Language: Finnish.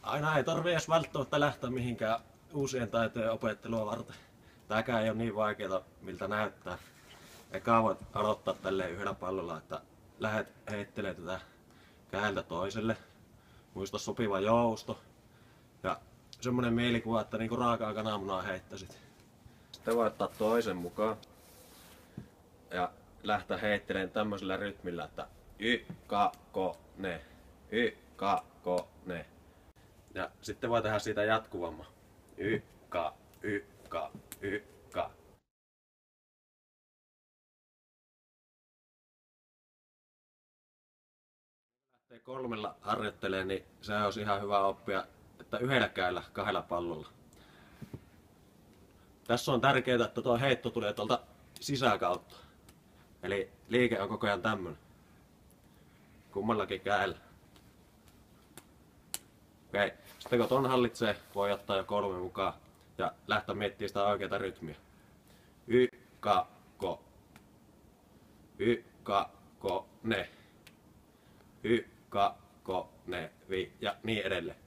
aina ei tarvitse edes välttämättä lähteä mihinkään uusien taitojen opettelua varten. Tääkään ei ole niin vaikeaa, miltä näyttää. Eka voit aloittaa tälleen yhdellä pallolla, että lähdet heittelemään tätä kädeltä toiselle. Muista sopiva jousto. Ja semmonen mielikuva, että niinku raakaa kananmunaa heittäisit. Sitten voit ottaa toisen mukaan. Ja lähteä heittelemään tämmöisellä rytmillä, että y-ka-ko-ne. Y-ka-ko-ne. Ja sitten voi tehdä siitä jatkuvamman. Y-ka, y-ka, y-ka. Lähtee kolmella harjoittelemaan, niin se olisi ihan hyvä oppia, että yhdellä kädellä kahdella pallolla. Tässä on tärkeää, että tuo heitto tulee tuolta sisäkautta. Eli liike on koko ajan tämmönen. Kummallakin kädellä. Okei. Sitten kun ton hallitsee, voi ottaa jo 3 mukaan ja lähteä miettimään sitä oikeaa rytmiä. Y-ka-ko. Y-ka-ko-ne. Y-ka-ko-ne. Ja niin edelleen.